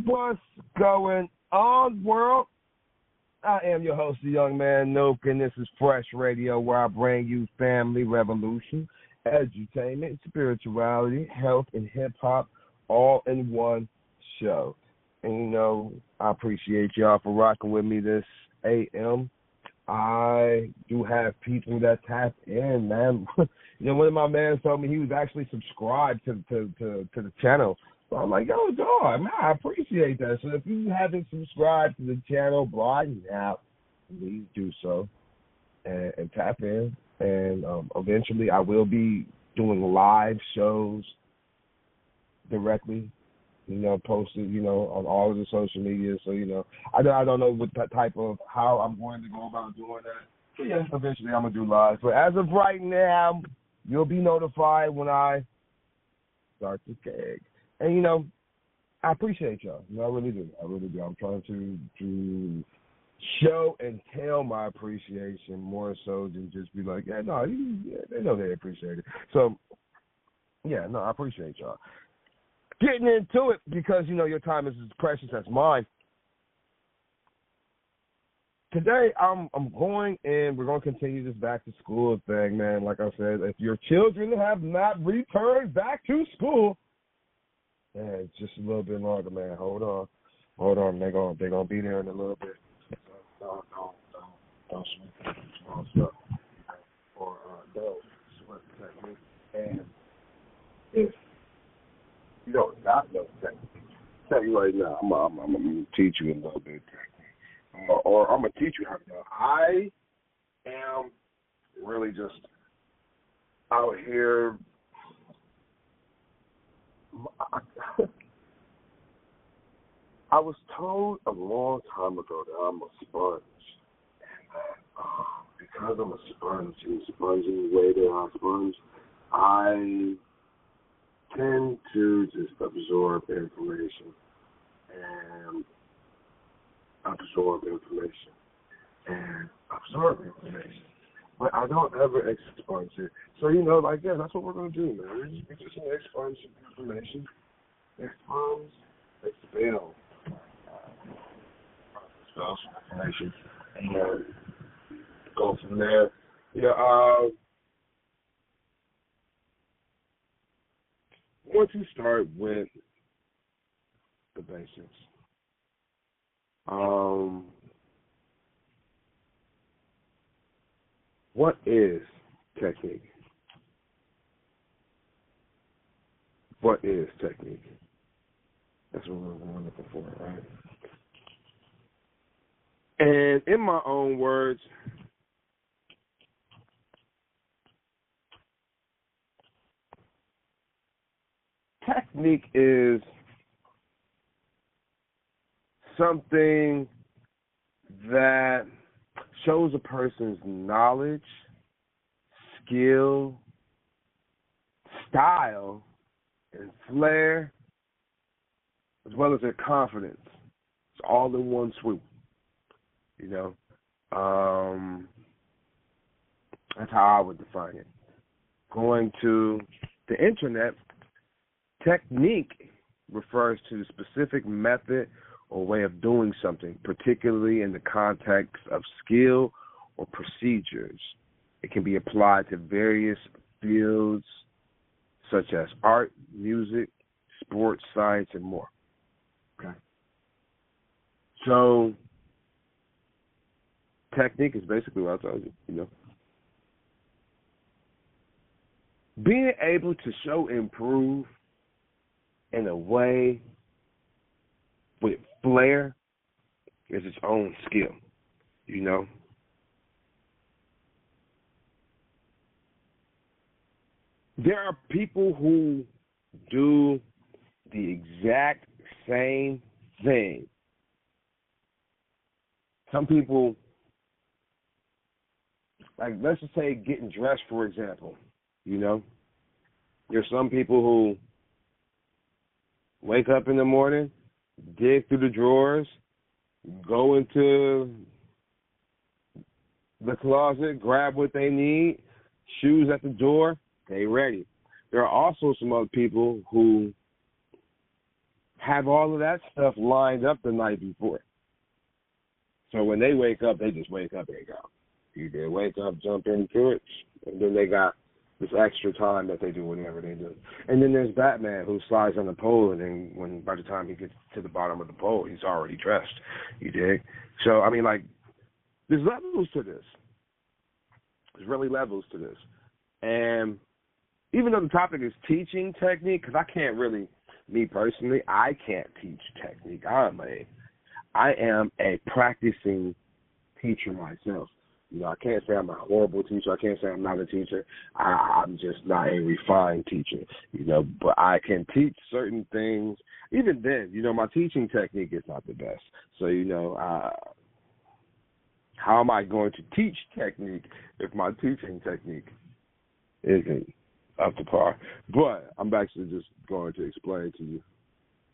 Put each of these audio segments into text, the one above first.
What's going on, world? I am your host, the Young Man Nook, and this is Fresh Radio, where I bring you family revolution, edutainment, spirituality, health, and hip-hop all in one show. And, you know, I appreciate y'all for rocking with me this AM. I do have people that tap in, man. You know, one of my mans told me he was actually subscribed to the channel. So I'm like, yo, dog, man, I appreciate that. So if you haven't subscribed to the channel by now, please do so and tap in. And eventually I will be doing live shows directly, you know, posted, you know, on all of the social media. So, you know, I don't know what type of, how I'm going to go about doing that. So, yeah, eventually I'm going to do live. But as of right now, you'll be notified when I start the gig. And, you know, I appreciate y'all. You know, I really do. I'm trying to show and tell my appreciation more so than just be like, yeah, no, they know they appreciate it. So, yeah, no, I appreciate y'all. Getting into it because, you know, your time is as precious as mine. Today, I'm going, and we're going to continue this back to school thing, man. Like I said, if your children have not returned back to school, yeah, it's just a little bit longer, man. Hold on. They're gonna be there in a little bit. So don't sweat small stuff or don't sweat the technique. And if you don't not know the technique, I'll tell you right now, I'm gonna teach you a little bit, or I'm gonna teach you how to know. I am really just out here. I was told a long time ago that I'm a sponge, and because I'm a sponge, and sponging the way that I sponge, I tend to just absorb information. But I don't ever expunge it. So, you know, like, yeah, that's what we're going to do, man. We're just going to expunge information. Expunge, expel some information, and go from there. Yeah, once you start with the basics, what is technique? What is technique? That's what we're looking for, right? And in my own words, technique is something that shows a person's knowledge, skill, style, and flair, as well as their confidence. It's all in one swoop, you know. That's how I would define it. Going to the internet, technique refers to the specific method or way of doing something, particularly in the context of skill or procedures. It can be applied to various fields such as art, music, sports, science, and more. Okay. So, technique is basically what I told you, you know. Being able to show and prove in a way with flair is its own skill, you know. There are people who do the exact same thing. Some people, like, let's just say getting dressed, for example, you know. There's some people who wake up in the morning, dig through the drawers, go into the closet, grab what they need, shoes at the door, they ready. There are also some other people who have all of that stuff lined up the night before. So when they wake up, they just wake up and go. They wake up, jump into it, and then they got this extra time that they do whatever they do. And then there's Batman, who slides on the pole, and then by the time he gets to the bottom of the pole, he's already dressed. You dig? So, I mean, like, there's levels to this. There's really levels to this. And even though the topic is teaching technique, because I can't really, me personally, I can't teach technique. I am a practicing teacher myself. You know, I can't say I'm a horrible teacher. I can't say I'm not a teacher. I'm just not a refined teacher, you know, but I can teach certain things. Even then, you know, my teaching technique is not the best. So, you know, how am I going to teach technique if my teaching technique isn't up to par? But I'm actually just going to explain to you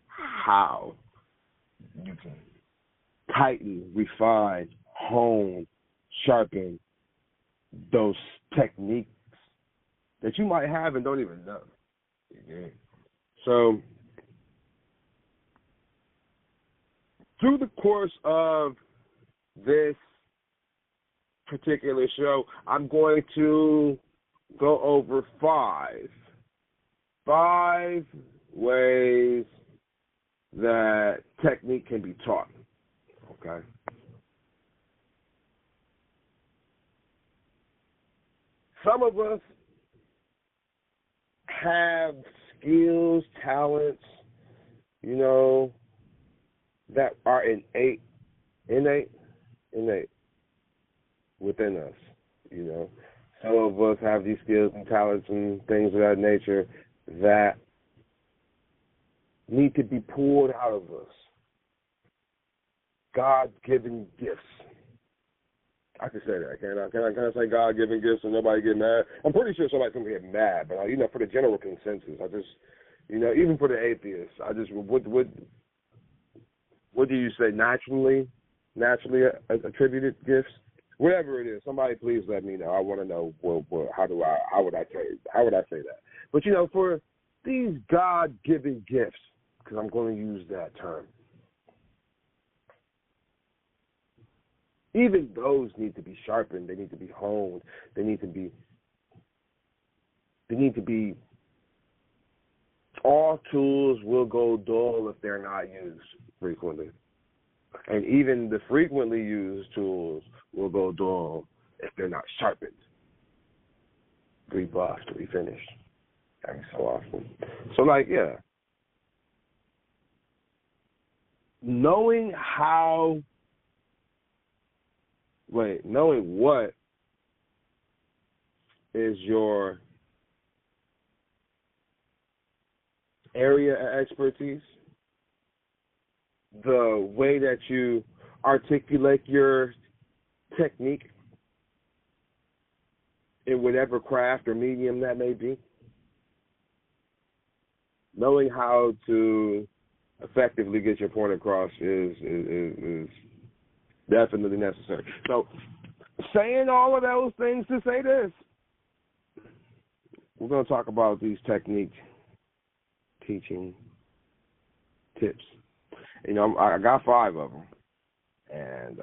how you can tighten, refine, hone, sharpen those techniques that you might have and don't even know. Yeah. So, through the course of this particular show, I'm going to go over five ways that technique can be taught. Okay. Some of us have skills, talents, you know, that are innate within us, you know. Some of us have these skills and talents and things of that nature that need to be pulled out of us. God-given gifts. I can say that. Can I say God-given gifts and nobody get mad? I'm pretty sure somebody's going to get mad, but, you know, for the general consensus, I just, you know, even for the atheists, I just, what do you say, naturally attributed gifts? Whatever it is, somebody please let me know. I want to know, how would I say that? But, you know, for these God-given gifts, because I'm going to use that term, even those need to be sharpened. They need to be honed. They need to be. All tools will go dull if they're not used frequently, and even the frequently used tools will go dull if they're not sharpened, rebuffed, refinished every so often. So, like, yeah, knowing what is your area of expertise, the way that you articulate your technique in whatever craft or medium that may be, knowing how to effectively get your point across is definitely necessary. So, saying all of those things to say this, we're going to talk about these technique teaching tips. You know, I got 5 of them, and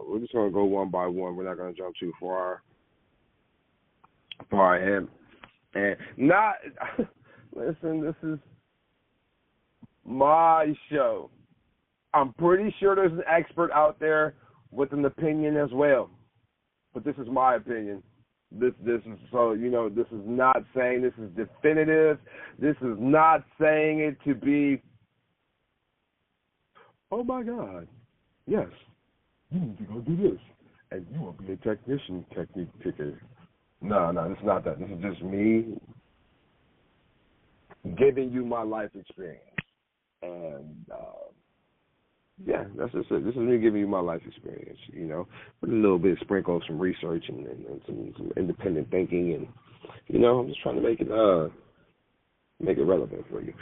we're just going to go one by one. We're not going to jump too far ahead. And not, listen, this is my show. I'm pretty sure there's an expert out there with an opinion as well, but this is my opinion. This is, so, you know, this is not saying this is definitive. This is not saying it to be, oh my God, yes, you need to go do this, and you will be a technique picker. No, it's not that. This is just me giving you my life experience. And, yeah, that's just it. This is me giving you my life experience, you know, with a little bit sprinkle of some research and some independent thinking, and, you know, I'm just trying to make it relevant for you,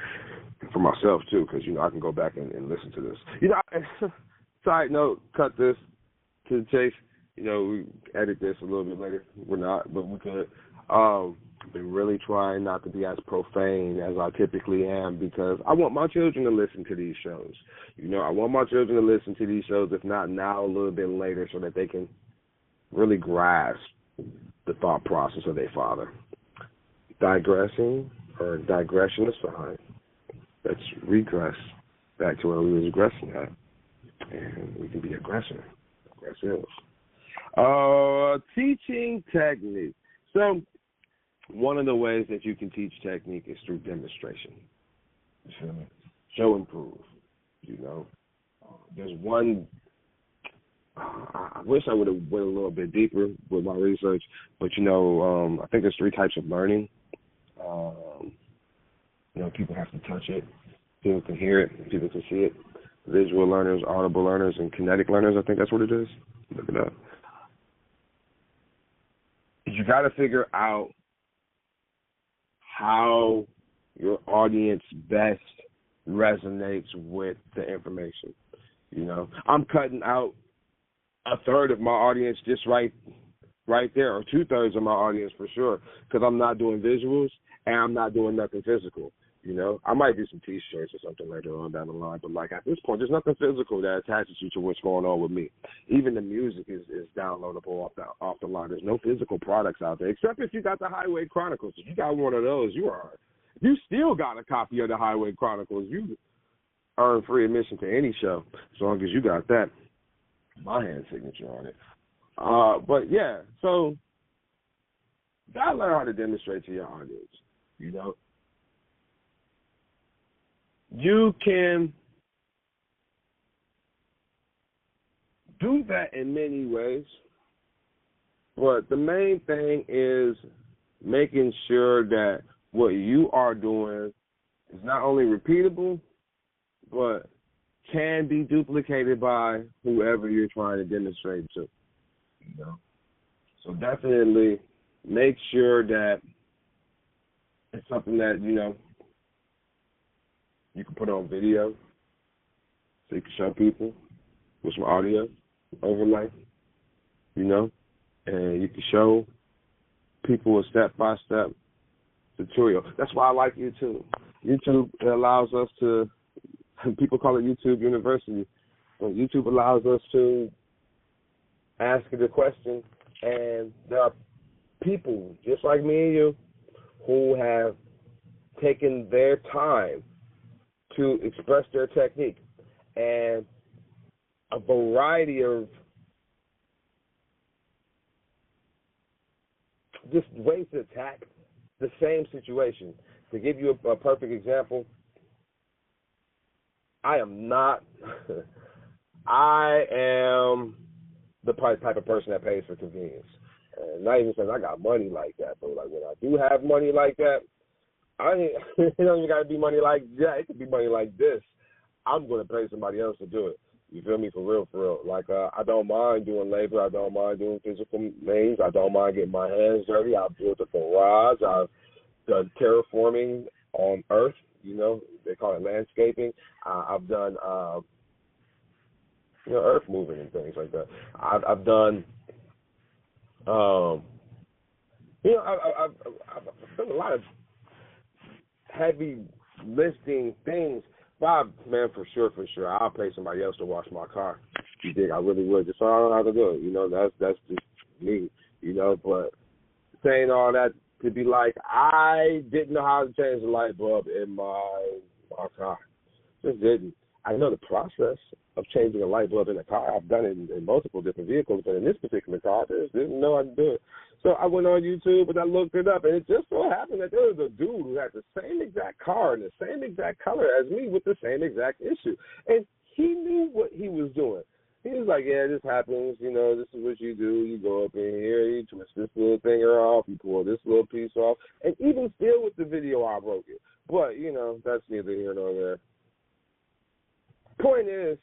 for myself too, because, you know, I can go back and listen to this. You know, side note, cut this to the chase. You know, we edit this a little bit later. We're not, but we could. been really trying not to be as profane as I typically am because I want my children to listen to these shows. You know, I want my children to listen to these shows, if not now, a little bit later, so that they can really grasp the thought process of their father. Digression aside, let's regress back to where we was aggressing at. And we can be aggressive. Teaching technique. So one of the ways that you can teach technique is through demonstration. You feel me? Show and prove. You know, there's one. I wish I would have went a little bit deeper with my research, but you know, I think there's 3 types of learning. You know, people have to touch it, people can hear it, people can see it. Visual learners, audible learners, and kinetic learners. I think that's what it is. Look it up. You got to figure out how your audience best resonates with the information. You know, I'm cutting out a third of my audience just right there, or 2/3 of my audience for sure, because I'm not doing visuals and I'm not doing nothing physical. You know, I might do some T-shirts or something later on down the line, but like at this point, there's nothing physical that attaches you to what's going on with me. Even the music is downloadable off the line. There's no physical products out there, except if you got the Highway Chronicles. If you got one of those, you still got a copy of the Highway Chronicles. You earn free admission to any show as long as you got that. My hand signature on it. But yeah, so you gotta learn how to demonstrate to your audience. You know. You can do that in many ways, but the main thing is making sure that what you are doing is not only repeatable, but can be duplicated by whoever you're trying to demonstrate to. You know? So definitely make sure that it's something that, you know, you can put on video so you can show people with some audio overlay, you know, and you can show people a step-by-step tutorial. That's why I like YouTube. YouTube allows us to, people call it YouTube University. YouTube allows us to ask the question, and there are people just like me and you who have taken their time to express their technique, and a variety of just ways to attack the same situation. To give you a perfect example, I am the type of person that pays for convenience. And not even saying I got money like that, but like when I do have money like that, it don't even got to be money like that. It could be money like this. I'm going to pay somebody else to do it. You feel me? For real. Like, I don't mind doing labor. I don't mind doing physical means. I don't mind getting my hands dirty. I've built a garage. I've done terraforming on Earth. You know, they call it landscaping. I've done, earth moving and things like that. I've done, I've done a lot of heavy lifting things. Bob, man, for sure. I'll pay somebody else to wash my car. You dig? I really would. Just so I don't know how to do it. You know, that's just me. You know, but saying all that to be like, I didn't know how to change the light bulb in my car. Just didn't. I know the process of changing a light bulb in a car. I've done it in multiple different vehicles, but in this particular car, I just didn't know how to do it. So I went on YouTube and I looked it up, and it just so happened that there was a dude who had the same exact car and the same exact color as me with the same exact issue. And he knew what he was doing. He was like, yeah, this happens, you know, this is what you do. You go up in here, you twist this little thing off, you pull this little piece off. And even still with the video, I broke it. But, you know, that's neither here nor there. Point is,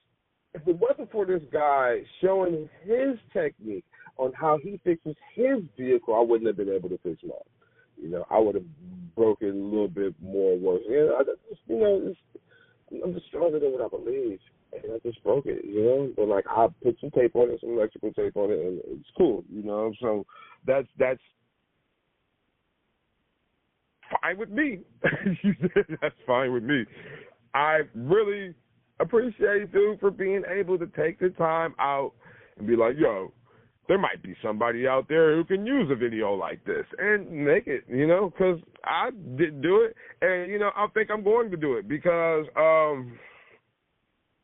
if it wasn't for this guy showing his technique on how he fixes his vehicle, I wouldn't have been able to fix mine. You know, I would have broken a little bit more worse. I'm just stronger than what I believe. And I just broke it, you know. But, like, I put some tape on it, some electrical tape on it, and it's cool, you know. So that's fine with me. She said, that's fine with me. I really appreciate you for being able to take the time out and be like, yo, there might be somebody out there who can use a video like this and make it, because I didn't do it. And, I think I'm going to do it because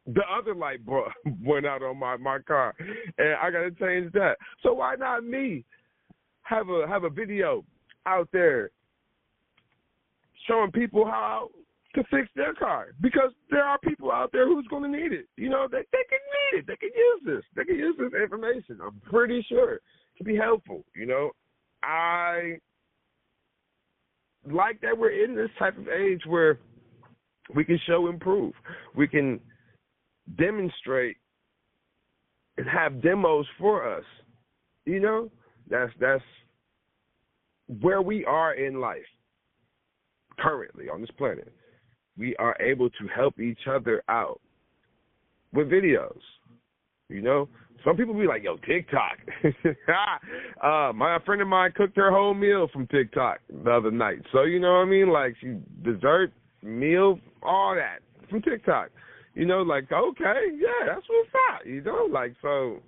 the other light bulb went out on my car, and I got to change that. So why not me have a video out there showing people how to fix their car? Because there are people out there who's going to need it. They can need it. They can use this. They can use this information. I'm pretty sure to be helpful. I like that we're in this type of age where we can show improve. We can demonstrate and have demos for us. That's where we are in life currently on this planet. We are able to help each other out with videos. Some people be like, yo, TikTok. My friend of mine cooked her whole meal from TikTok the other night. So, you know what I mean? Like, she dessert, meal, all that from TikTok. Okay, yeah, that's what's up. So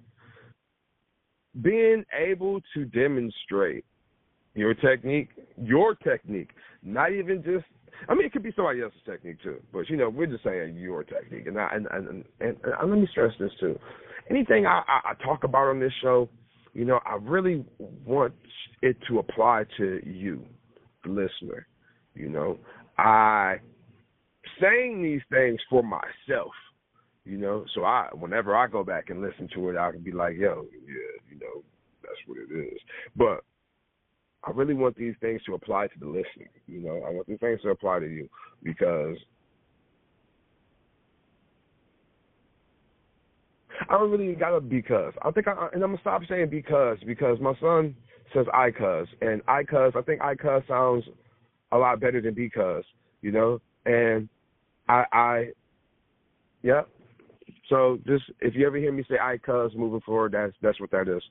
being able to demonstrate your technique, not even just, it could be somebody else's technique too, but we're just saying your technique. And let me stress this too. Anything I talk about on this show, I really want it to apply to you, the listener. I saying these things for myself, so whenever I go back and listen to it, I can be like, yo, yeah, that's what it is. But I really want these things to apply to the listener. I want these things to apply to you because I don't really got a because. And I'm going to stop saying because my son says I cuz. And I cuz, I think I cuz sounds a lot better than because, and yeah. So just, if you ever hear me say I cuz moving forward, that's what that is.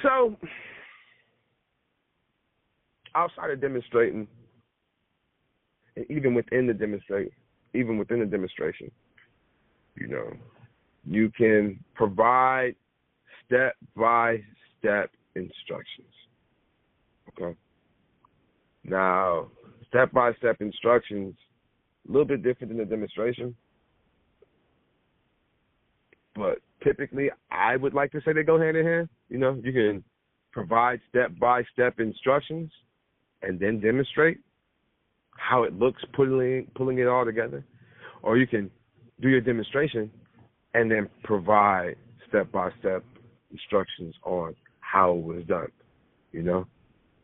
So, outside of demonstrating, and even within the demonstration, you can provide step-by-step instructions. Okay. Now, step-by-step instructions, a little bit different than the demonstration, but typically I would like to say they go hand in hand. You can provide step-by-step instructions and then demonstrate how it looks pulling it all together. Or you can do your demonstration and then provide step-by-step instructions on how it was done.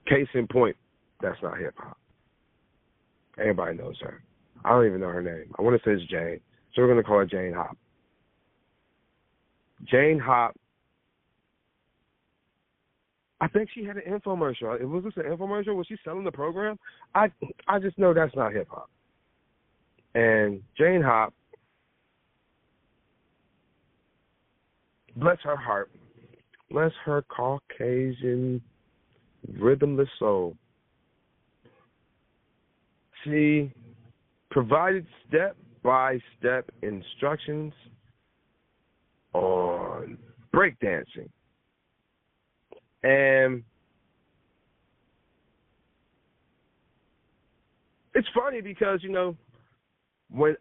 Case in point, that's not hip-hop. Everybody knows her. I don't even know her name. I want to say it's Jane. So we're going to call her Jane Hop. Jane Hop, I think she had an infomercial. Was this an infomercial? Was she selling the program? I just know that's not hip-hop. And Jane Hop, bless her heart, bless her Caucasian rhythmless soul, she provided step-by-step instructions on breakdancing. And it's funny because, whenever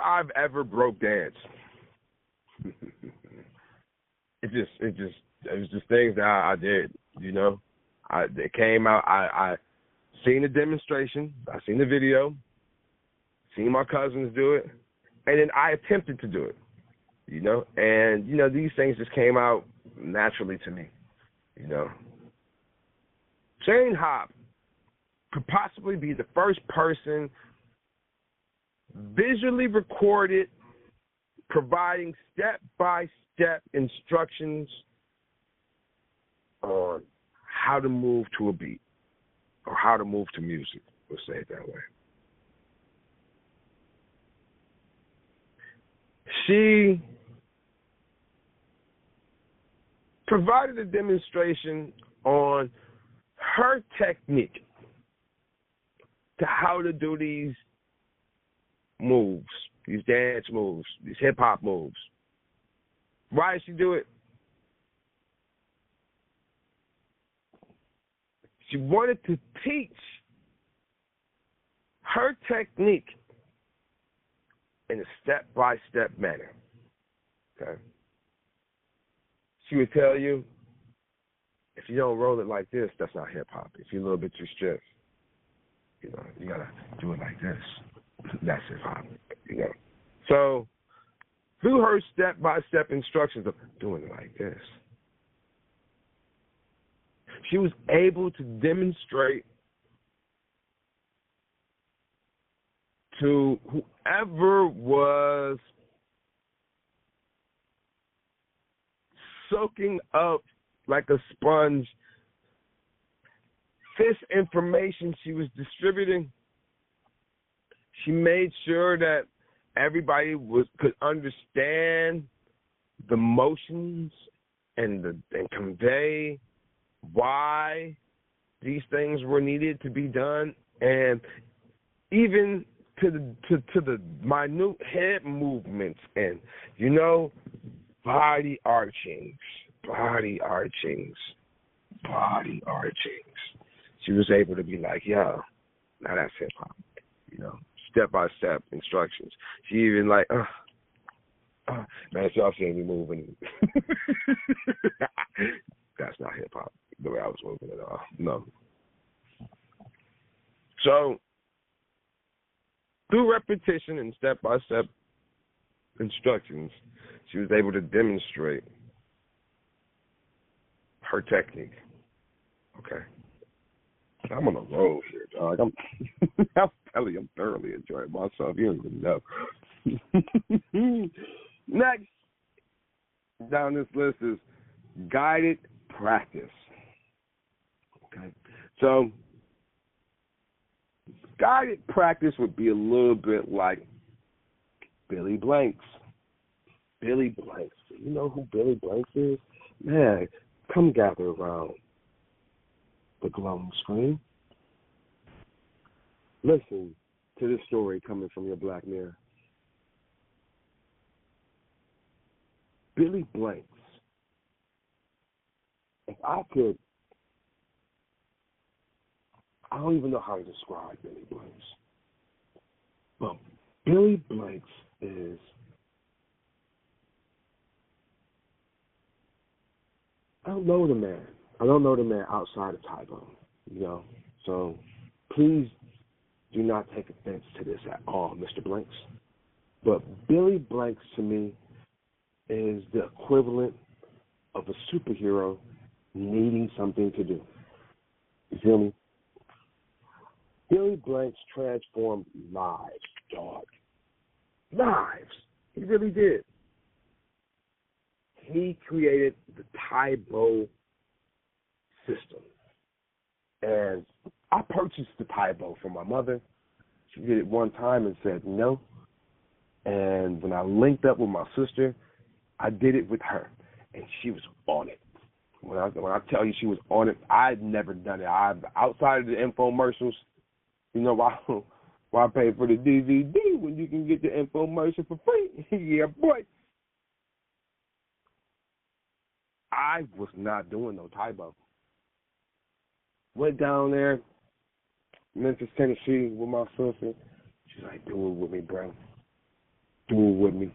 I've ever broke dance, it was just things that I did, It came out, I seen the demonstration, I seen the video, seen my cousins do it, and then I attempted to do it, and, these things just came out naturally to me, Jane Hop could possibly be the first person visually recorded providing step-by-step instructions on how to move to a beat or how to move to music, we'll say it that way. She provided a demonstration on her technique to how to do these moves, these dance moves, these hip-hop moves. Why did she do it? She wanted to teach her technique in a step-by-step manner. Okay? She would tell you, if you don't roll it like this, that's not hip-hop. If you're a little bit too stiff, you got to do it like this. That's hip-hop, So, through her step-by-step instructions of doing it like this, she was able to demonstrate to whoever was soaking up like a sponge this information she was distributing. She made sure that everybody could understand the motions and convey why these things were needed to be done, and even to the minute head movements and body archings. She was able to be like, yo, now that's hip hop, step by step instructions. She even like, man, y'all seeing me moving. That's not hip hop the way I was moving at all. No. So, through repetition and step by step instructions, she was able to demonstrate her technique. Okay. I'm on a roll here, dog. I'm telling you, I'm thoroughly enjoying myself. You don't even know. Next down this list is guided practice. Okay. So, guided practice would be a little bit like Billy Blanks. Billy Blanks. You know who Billy Blanks is? Man, come gather around the glowing screen. Listen to this story coming from your Black Mirror. Billy Blanks. If I could, I don't even know how to describe Billy Blanks. But Billy Blanks is I don't know the man. I don't know the man outside of Tybone, So please do not take offense to this at all, Mr. Blanks. But Billy Blanks to me is the equivalent of a superhero needing something to do. You feel me? Billy Blanks transformed lives, dog. Lives. He really did. He created the Taibo system. And I purchased the Taibo for my mother. She did it one time and said no. And when I linked up with my sister, I did it with her. And she was on it. When I tell you she was on it, I'd never done it. Outside of the infomercials, why pay for the DVD when you can get the infomercial for free? Yeah, boy. I was not doing no Taibo. Went down there, Memphis, Tennessee, with my sister. She's like, do it with me, bro. Do it with me.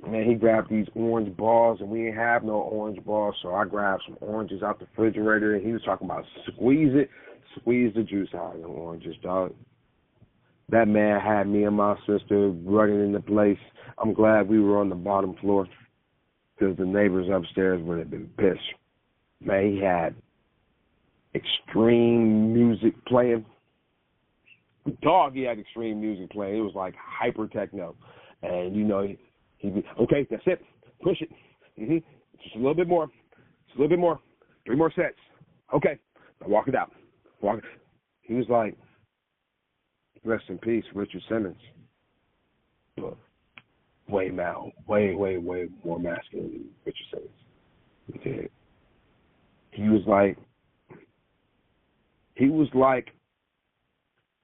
Man, he grabbed these orange balls, and we didn't have no orange balls, so I grabbed some oranges out the refrigerator, and he was talking about squeeze the juice out of the oranges, dog. That man had me and my sister running into place. I'm glad we were on the bottom floor because the neighbors upstairs would have been pissed. Man, he had extreme music playing. Dog, he had extreme music playing. It was like hyper techno. And, he'd be, okay, that's it. Push it. Mm-hmm. Just a little bit more. Just a little bit more. 3 more sets. Okay. Now walk it out. He was like, rest in peace, Richard Simmons. But way more masculine than Richard Simmons. He did. He was like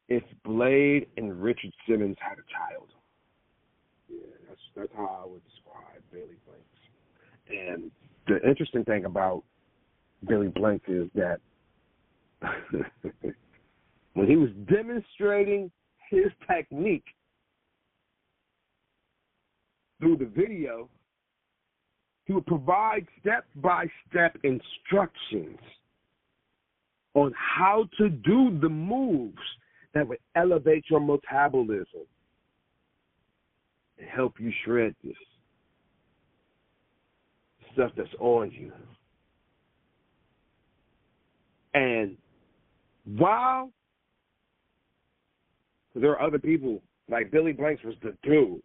if Blade and Richard Simmons had a child. Yeah, that's how I would describe Billy Blanks. And the interesting thing about Billy Blanks is that when he was demonstrating his technique through the video, he would provide step-by-step instructions on how to do the moves that would elevate your metabolism and help you shred this stuff that's on you. And while there are other people, like Billy Blanks was the dude,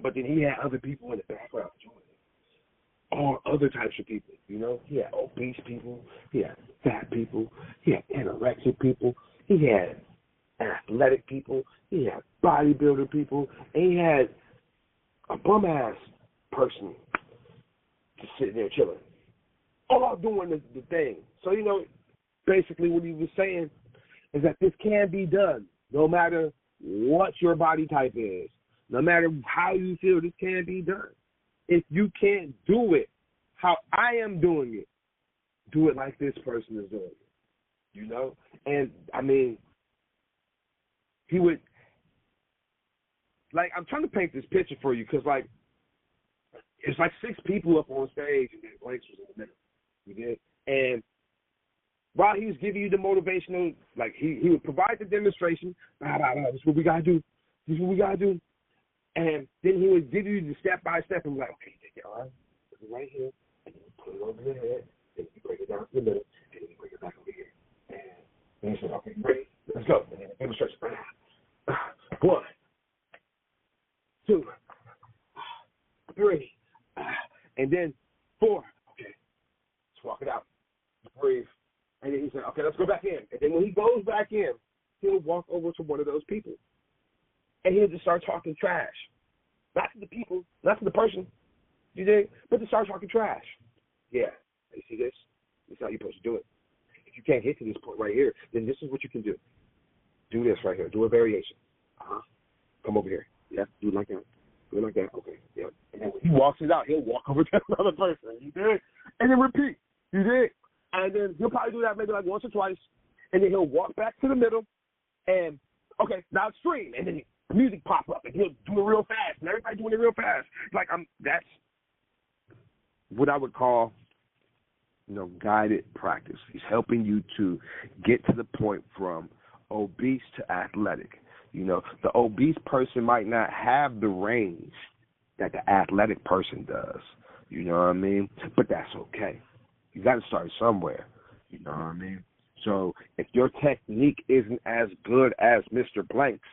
but then he had other people in the background doing it. All other types of people, you know? He had obese people, he had fat people, he had anorexic people, he had athletic people, he had bodybuilder people, and he had a bum-ass person just sitting there chilling. All doing the thing. So, you know, basically what he was saying is that this can be done no matter what your body type is. No matter how you feel, this can be done. If you can't do it how I am doing it, do it like this person is doing it. You know? And, I mean, he would, like, I'm trying to paint this picture for you because, like, it's like 6 people up on stage and then Blanks was in the middle. You did? And while he was giving you the motivational, like, he would provide the demonstration, this is what we got to do. This is what we got to do. And then he would give you the step-by-step and be like, okay, take your arm, put it right here, and then you put it over your head, and you bring it down to the middle, and then you bring it back over here. And then he said, okay, ready? Let's go. And then the demonstration. 1, 2, 3, and then 4. Okay, let's walk it out. Breathe. And then he said, okay, let's go back in. And then when he goes back in, he'll walk over to one of those people. And he'll just start talking trash. Not to the people, not to the person, you dig? But to start talking trash. Yeah, you see this? This is how you're supposed to do it. If you can't get to this point right here, then this is what you can do. Do this right here. Do a variation. Come over here. Yeah, do it like that. Do it like that. Okay, yeah. And then when he walks it out, he'll walk over to another person. You dig? And then repeat. You dig? And then he'll probably do that maybe like once or twice. And then he'll walk back to the middle. And, okay, now it's stream. And then music pop up, and he'll do it real fast, and everybody doing it real fast. Like, that's what I would call, you know, guided practice. He's helping you to get to the point from obese to athletic. You know, the obese person might not have the range that the athletic person does. You know what I mean? But that's okay. You got to start somewhere. You know what I mean? So if your technique isn't as good as Mr. Blank's,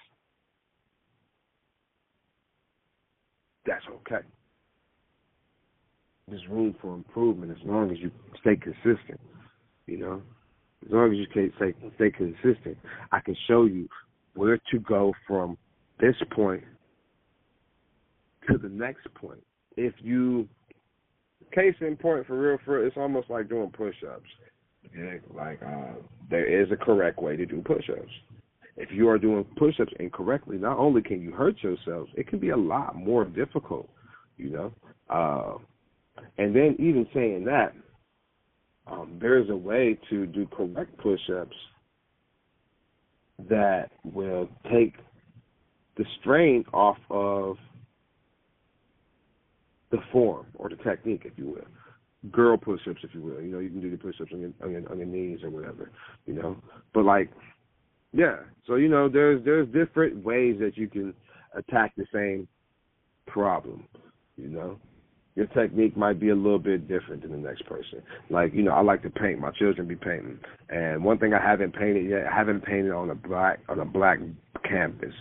that's okay. There's room for improvement as long as you stay consistent, you know. As long as you can stay consistent, I can show you where to go from this point to the next point. If you, case in point, for real, it's almost like doing push-ups. Yeah, like there is a correct way to do push-ups. If you are doing push-ups incorrectly, not only can you hurt yourselves, it can be a lot more difficult, you know. And then even saying that, there's a way to do correct push-ups that will take the strain off of the form or the technique, if you will. Girl push-ups, if you will. You know, you can do the push-ups on your knees or whatever, you know. But, like, yeah, so, you know, there's different ways that you can attack the same problem, you know. Your technique might be a little bit different than the next person. Like, you know, I like to paint. My children be painting. And one thing I haven't painted yet, I haven't painted on a black canvas.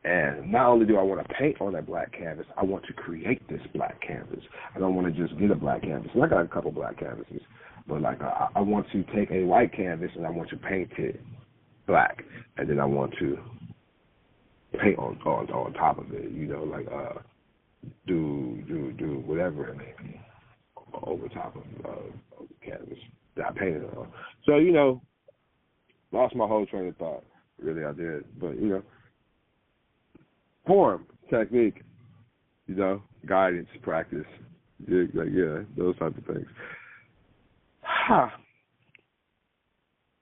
And not only do I want to paint on that black canvas, I want to create this black canvas. I don't want to just get a black canvas. And I got a couple black canvases. But, like, I want to take a white canvas and I want to paint it black, and then I want to paint on top of it, you know, like do whatever it may be, over top of the canvas that I painted on. So, lost my whole train of thought. Really, I did. But, form, technique, guidance, practice, those type of things.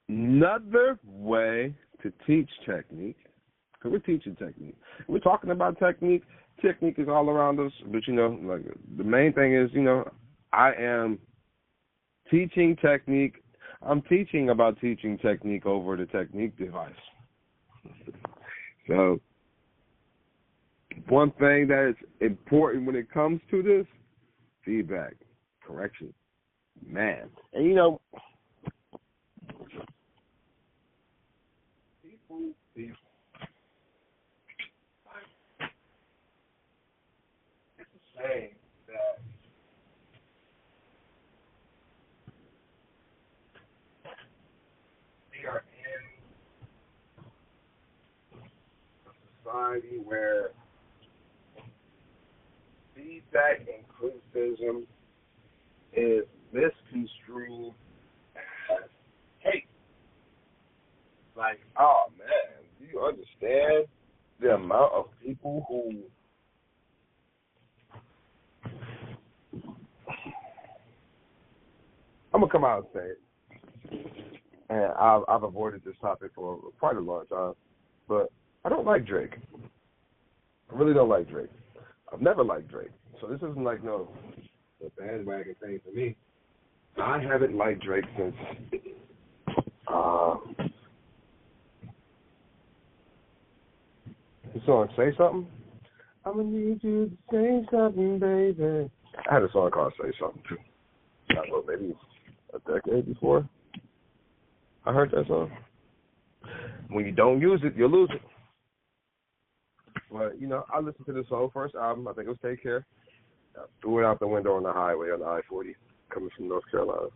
Another way to teach technique, because we're teaching technique. We're talking about technique. Technique is all around us, but, the main thing is, I am teaching technique. I'm teaching about teaching technique over the technique device. So, one thing that is important when it comes to this, feedback, correction. Man. And, people it's a shame that we are in a society where feedback and criticism is misconstrued as hate. Like, oh man, do you understand the amount of people who I'm gonna come out and say it, and I've avoided this topic for quite a long time, but I don't like Drake. I really don't like Drake. I've never liked Drake, so this isn't like a bandwagon thing for me. I haven't liked Drake since the song "Say Something." I'm gonna need you to say something, baby. I had a song called "Say Something" too. I don't know, maybe a decade before I heard that song. When you don't use it, you lose it. But I listened to this whole first album. I think it was "Take Care." I threw it out the window on the highway on the I-40 coming from North Carolina.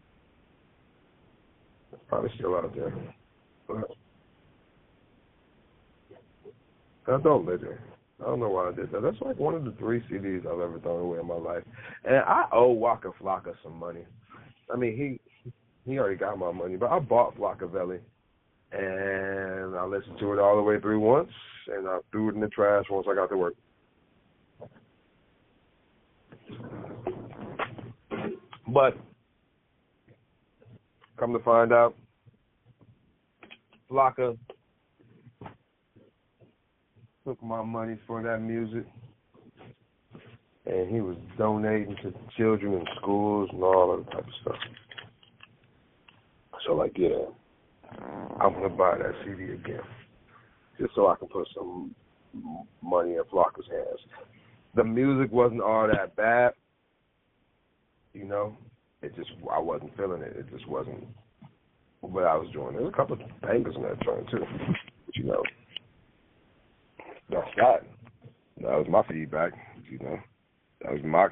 It's probably still out there. But I don't live there. I don't know why I did that. That's like one of the 3 CDs I've ever thrown away in my life. And I owe Waka Flocka some money. I mean, he already got my money, but I bought Flockavelli. And I listened to it all the way through once, and I threw it in the trash once I got to work. But come to find out, Flocka took my money for that music, and he was donating to children in schools and all that type of stuff. So, I'm going to buy that CD again, just so I can put some money in Flocka's hands. The music wasn't all that bad, I wasn't feeling it. It just wasn't what I was doing. There was a couple of bangers in that joint, too. But, that's that. That was my feedback, That was my,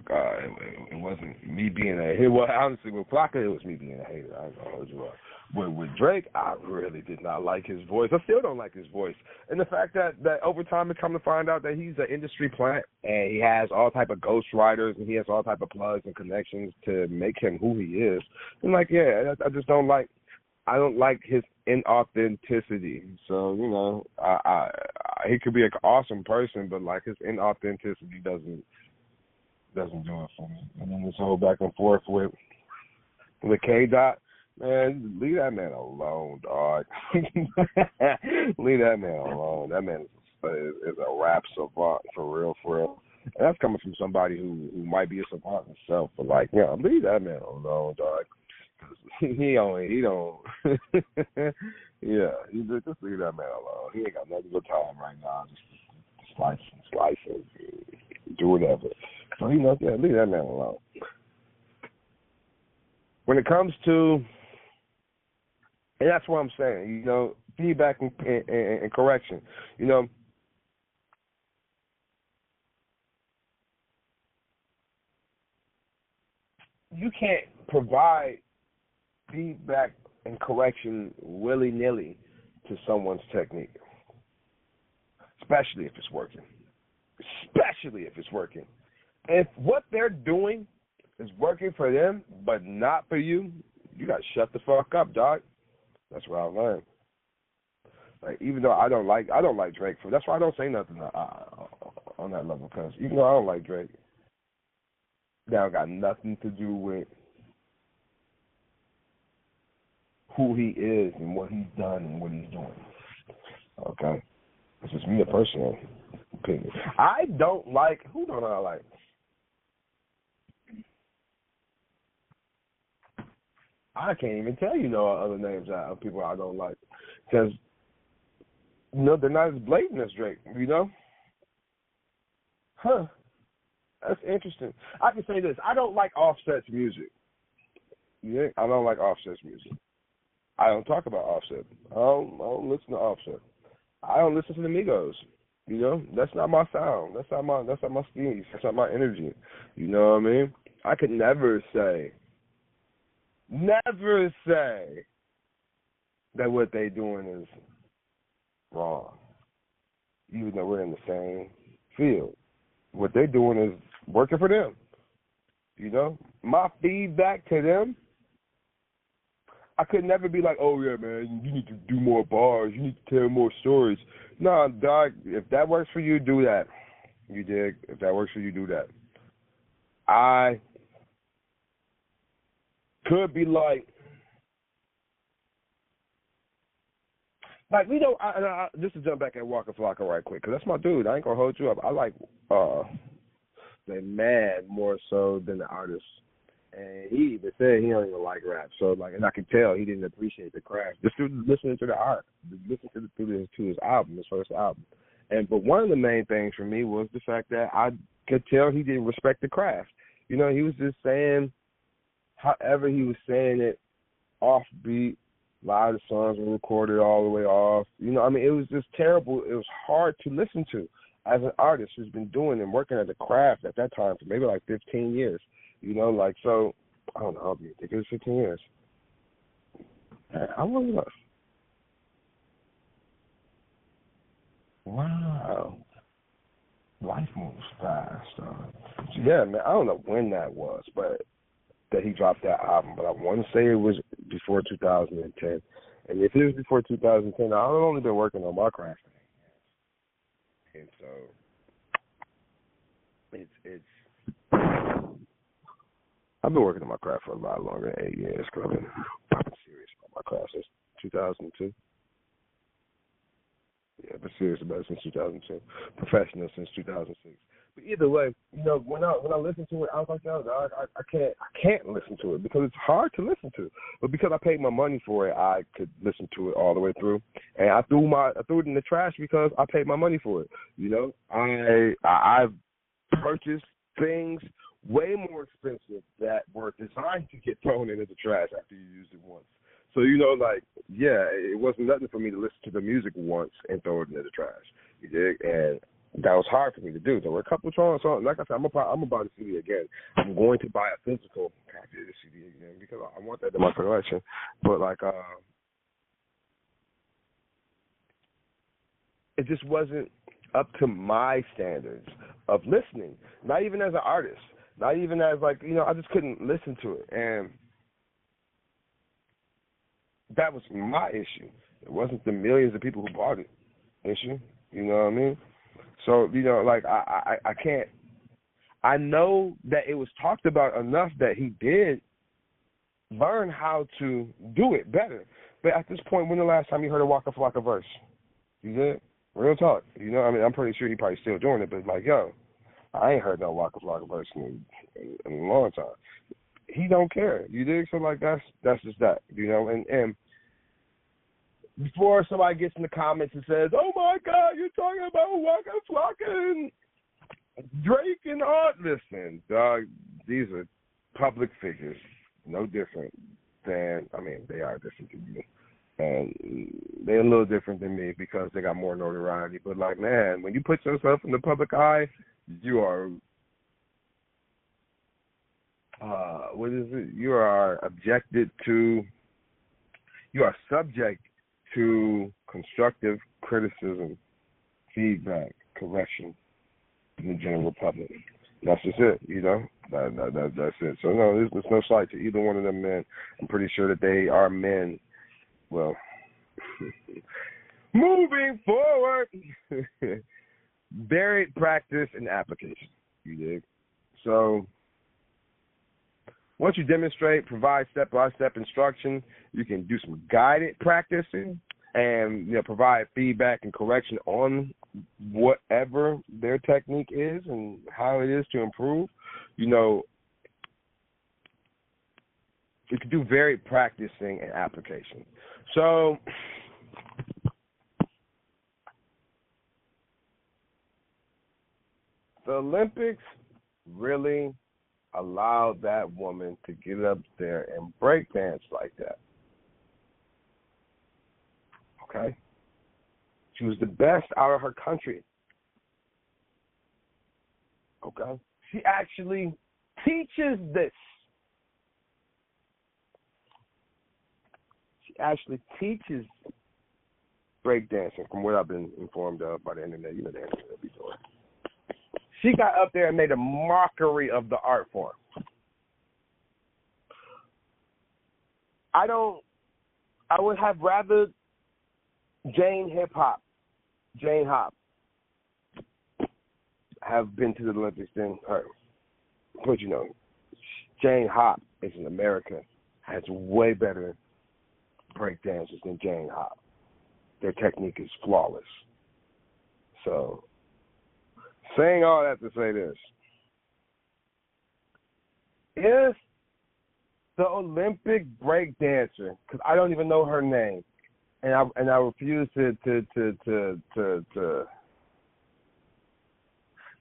it wasn't me being a hater. Well, honestly, with Flocka, it was me being a hater. I ain't going to hold you up. With Drake, I really did not like his voice. I still don't like his voice. And the fact that over time it come to find out that he's an industry plant and he has all type of ghostwriters and he has all type of plugs and connections to make him who he is. And I just don't like, I don't like his inauthenticity. So, he could be an awesome person, but his inauthenticity doesn't do it for me. And then this whole back and forth with K-Dot. Man, leave that man alone, dog. Leave that man alone. That man is a rap savant, for real. And that's coming from somebody who might be a savant himself, but leave that man alone, dog. He don't. Just leave that man alone. He ain't got nothing but time right now. Just slice and do whatever. So leave that man alone. When it comes to, and that's what I'm saying, feedback and correction. You can't provide feedback and correction willy-nilly to someone's technique, especially if it's working. If what they're doing is working for them but not for you, you got to shut the fuck up, dog. That's what I learned. Like, even though I don't like Drake, that's why I don't say nothing on that level, because even though I don't like Drake, that got nothing to do with who he is and what he's done and what he's doing. Okay? It's just me, a personal opinion. I don't like, who don't I like? I can't even tell you no other names of people I don't like, because they're not as blatant as Drake, Huh. That's interesting. I can say this. I don't like Offset's music. Yeah, I don't like Offset's music. I don't talk about Offset. I don't listen to Offset. I don't listen to the Migos. That's not my sound. That's not my speed. That's not my energy. You know what I mean? I could never say that what they doing is wrong, even though we're in the same field. What they're doing is working for them. My feedback to them, I could never be like, oh, yeah, man, you need to do more bars. You need to tell more stories. No, dog, if that works for you, do that. You dig? If that works for you, do that. I could be like just to jump back at Waka Flocka right quick, because that's my dude. I ain't going to hold you up. I like the man more so than the artist. And he even said he don't even like rap. So, and I could tell he didn't appreciate the craft. Just through listening to the art, listening to his album, his first album. But one of the main things for me was the fact that I could tell he didn't respect the craft. He was just saying, however he was saying it, offbeat. A lot of the songs were recorded all the way off. It was just terrible. It was hard to listen to as an artist who's been doing and working at the craft at that time for maybe like 15 years. So, I don't know, I think it was 15 years. I wonder enough. Wow. Life moves fast. Yeah, man, I don't know when that was, but that he dropped that album, but I want to say it was before 2010. And if it was before 2010, I've only been working on my craft. And so it's I've been working on my craft for a lot longer than 8 years, because I've been serious about my craft since 2002. Yeah, I've been serious about it since 2002. Professional since 2006. But either way, when I listen to it, I was like, no, I can't listen to it because it's hard to listen to. But because I paid my money for it, I could listen to it all the way through. And I threw it in the trash because I paid my money for it. I've purchased things way more expensive that were designed to get thrown into the trash after you used it once. So, it wasn't nothing for me to listen to the music once and throw it into the trash. You dig? And that was hard for me to do. There were a couple of songs. Like I said, I'm going to buy the CD again. I'm going to buy a physical copy of the CD again because I want that in my collection. But, it just wasn't up to my standards of listening, not even as an artist, not even as, I just couldn't listen to it. And that was my issue. It wasn't the millions of people who bought it issue. You know what I mean? So, I can't. I know that it was talked about enough that he did learn how to do it better. But at this point, when the last time you heard a Waka Flocka verse? You did? Real talk. I'm pretty sure he probably still doing it, but I ain't heard no Waka Flocka verse in a long time. He don't care. You dig? So, that's just that, and before somebody gets in the comments and says, oh, my God, you're talking about Waka Flocka and Drake and all. Listen, dog, these are public figures, no different than, they are different than you. And they're a little different than me because they got more notoriety. But, man, when you put yourself in the public eye, you are, You are subject to constructive criticism, feedback, correction in the general public. That's just it, you know. That's it. So no, there's no slight to either one of them men. I'm pretty sure that they are men. Well, moving forward, varied practice and application. You dig? So once you demonstrate, provide step-by-step instruction, you can do some guided practicing and provide feedback and correction on whatever their technique is and how it is to improve. You can do varied practicing and application. So the Olympics really allowed that woman to get up there and break dance like that. Okay? She was the best out of her country. Okay? She actually teaches this. She actually teaches breakdancing, from what I've been informed of by the internet. You know the internet will be doing. She got up there and made a mockery of the art form. I would have rather Jane Hop, have been to the Olympics than her. But Jane Hop is in America, has way better break dancers than Jane Hop. Their technique is flawless. So, saying all that to say this, if the Olympic break dancer, because I don't even know her name, and I refuse to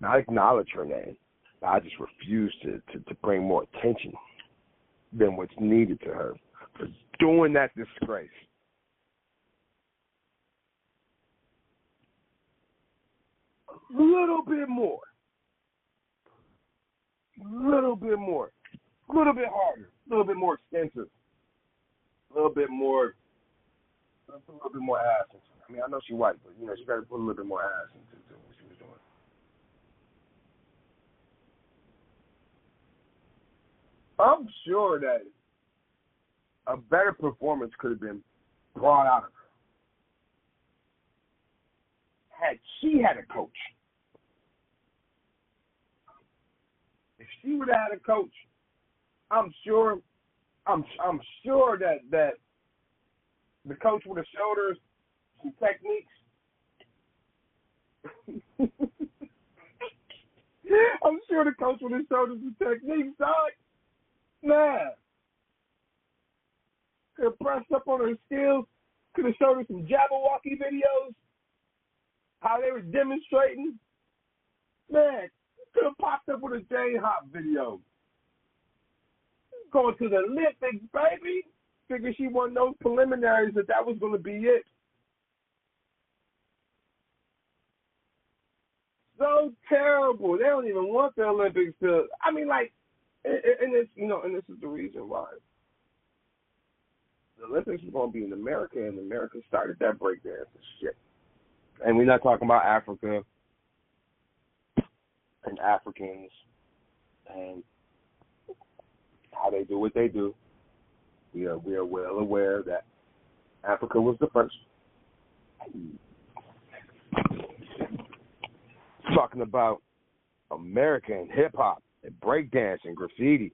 not acknowledge her name. I just refuse to bring more attention than what's needed to her for doing that disgrace. A little bit more, a little bit harder, a little bit more extensive, a little bit more ass. I mean, I know she's white, but she got to put a little bit more ass into what she was doing. I'm sure that a better performance could have been brought out of her had she had a coach. If she would have had a coach, I'm sure that the coach would have showed her some techniques. I'm sure the coach would have showed her some techniques, dog. Man. Could have pressed up on her skills. Could have showed her some Jabberwocky videos. How they were demonstrating. Man, could have popped up with a Jane Hop video. Going to the Olympics, baby. Figured she won those preliminaries that was going to be it. So terrible. They don't even want the Olympics to. I mean, like, and this, and this is the reason why the Olympics is going to be in America, and America started that breakdance and shit. And we're not talking about Africa and Africans and how they do what they do. We are well aware that Africa was the first. Talking about American hip-hop and breakdancing, graffiti,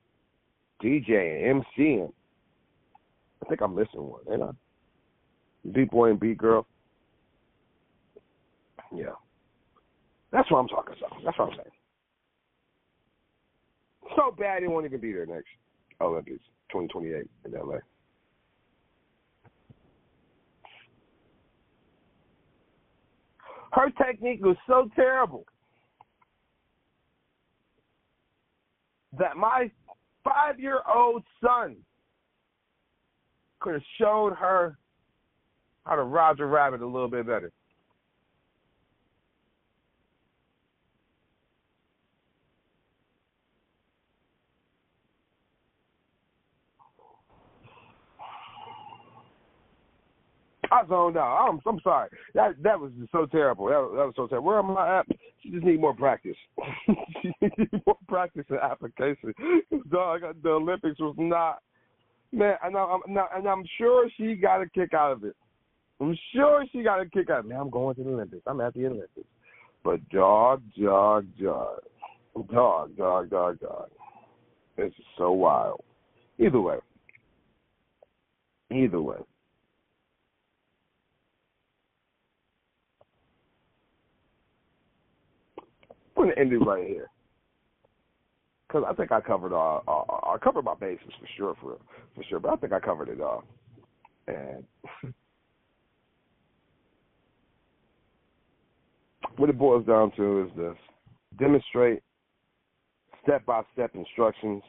DJing, MCing. I think I'm missing one, ain't I? B-boy and B-girl. Yeah. That's what I'm talking about. That's what I'm saying. So bad they won't even be there next Olympics, 2028 in LA. Her technique was so terrible that my 5-year-old son could have showed her how to Roger Rabbit a little bit better. I zoned out. I'm sorry. That was just so terrible. That was so terrible. Where am I at? She just need more practice. She need more practice and application. Dog, the Olympics was not, man. And I'm sure she got a kick out of it. I'm sure she got a kick out of it. Man, I'm going to the Olympics. I'm at the Olympics. But dog. It's just so wild. Either way. I'm going to end it right here. Because I think I covered I covered my bases for sure. But I think I covered it all. And what it boils down to is this: demonstrate step-by-step instructions,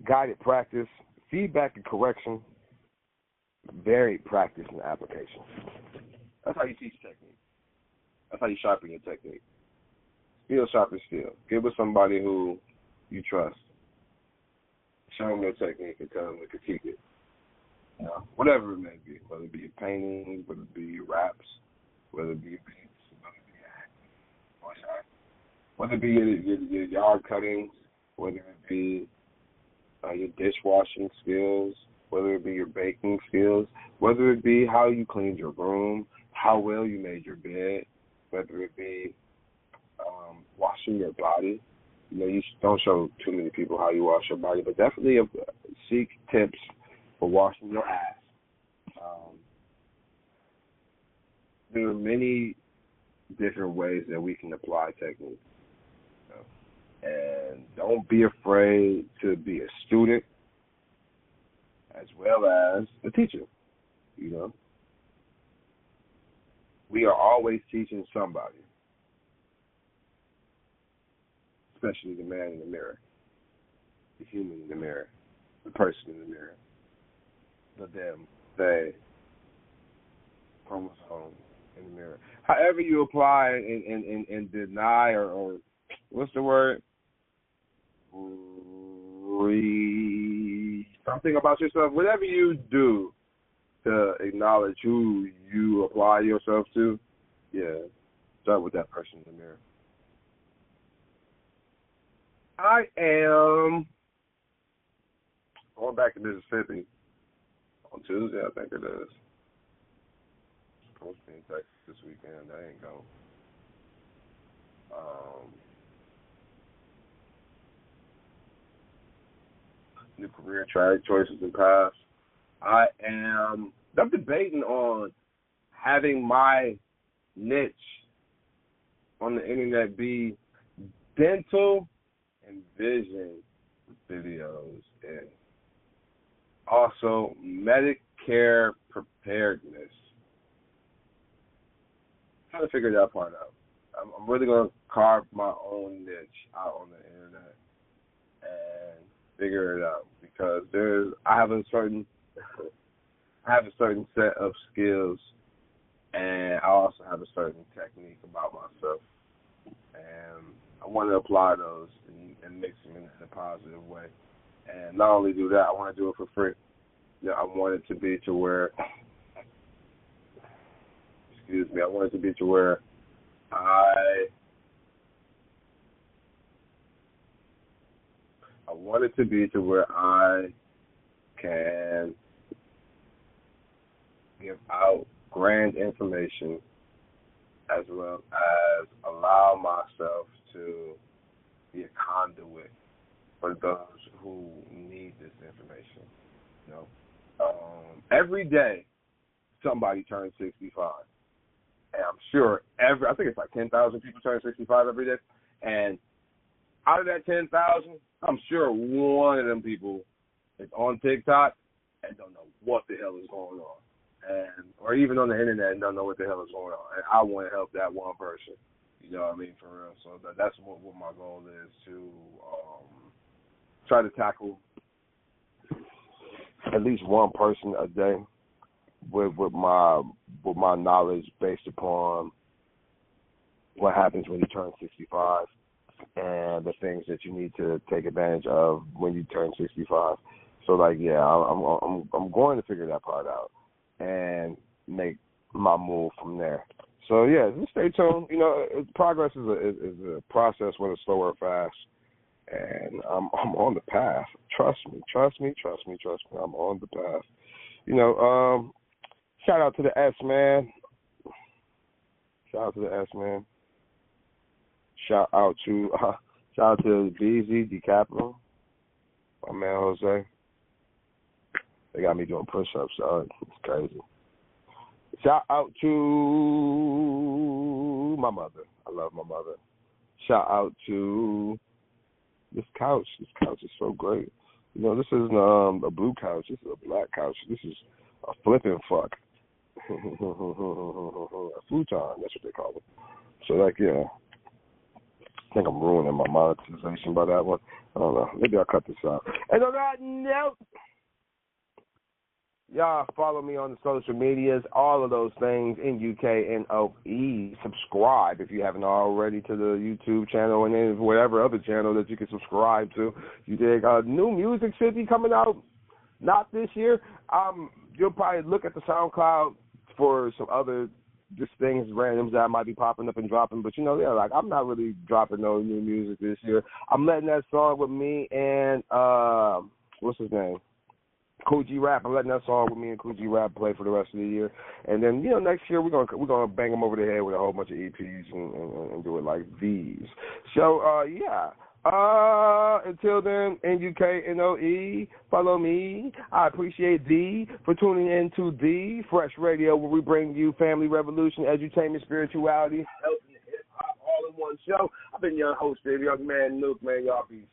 guided practice, feedback and correction, varied practice and application. That's how you teach technique. That's how you sharpen your technique. Steel sharpens steel. Get with somebody who you trust. Show them your technique and tell them to critique it. You know, whatever it may be, whether it be your painting, whether it be your raps, whether it be your beats, whether it be your yard cuttings, whether it be your dishwashing skills, whether it be your baking skills, whether it be how you cleaned your room, how well you made your bed, whether it be washing your body. You know, you don't show too many people how you wash your body, but definitely seek tips for washing your ass. There are many different ways that we can apply technique. And don't be afraid to be a student as well as a teacher. You know, we are always teaching somebody, especially the man in the mirror, the human in the mirror, the person in the mirror, the them, they, chromosome in the mirror. However you apply and deny or what's the word? Something about yourself. Whatever you do to acknowledge who you apply yourself to, start with that person in the mirror. I am going back to Mississippi on Tuesday, I think it is. Supposed to be in Texas this weekend. I ain't going. New career choices and paths. I'm debating on having my niche on the internet be dental and vision videos, and also Medicare preparedness. I'm trying to figure that part out. I'm really going to carve my own niche out on the internet and figure it out, because I have a certain set of skills, and I also have a certain technique about myself, and I want to apply those and mix them in a positive way. And not only do that, I want to do it for free. You know, I want it to be to where I can give out grand information, as well as allow myself to be a conduit for those who need this information. You know, every day somebody turns 65, and I'm sure I think it's like 10,000 people turn 65 every day, and out of that 10,000, I'm sure one of them people is on TikTok and don't know what the hell is going on, or even on the internet and don't know what the hell is going on. And I want to help that one person. You know what I mean, for real. So that's what my goal is, to try to tackle at least one person a day with my knowledge based upon what happens when you turn 65 and the things that you need to take advantage of when you turn 65. So I'm going to figure that part out and make my move from there. So, yeah, just stay tuned. You know, progress is a process, whether slow or fast. And I'm on the path. Trust me. I'm on the path. You know, shout out to the S, man. Shout out to BZ, DiCaprio, my man Jose. They got me doing push-ups, so it's crazy. Shout out to my mother. I love my mother. Shout out to this couch. This couch is so great. You know, this isn't a blue couch. This is a black couch. This is a flipping fuck. A futon, that's what they call it. So, like, yeah. I think I'm ruining my monetization by that one. I don't know. Maybe I'll cut this out. And on that note, y'all follow me on the social medias, all of those things, NUKNOE. Subscribe if you haven't already to the YouTube channel and then whatever other channel that you can subscribe to. You dig? New music should be coming out, not this year. You'll probably look at the SoundCloud for some other just things, randoms that might be popping up and dropping. But, you know, yeah, like, I'm not really dropping no new music this year. I'm letting that song with me and, what's his name? Cool G Rap. I'm letting that song with me and Cool G Rap play for the rest of the year. And then, you know, next year we're gonna bang them over the head with a whole bunch of EPs and do it like these. So, yeah. Until then, NUKNOE, follow me. I appreciate thee for tuning in to the Fresh Radio, where we bring you family revolution, edutainment, spirituality, health, and hip-hop all in one show. I've been your host, Young Man Nuke, man. Y'all be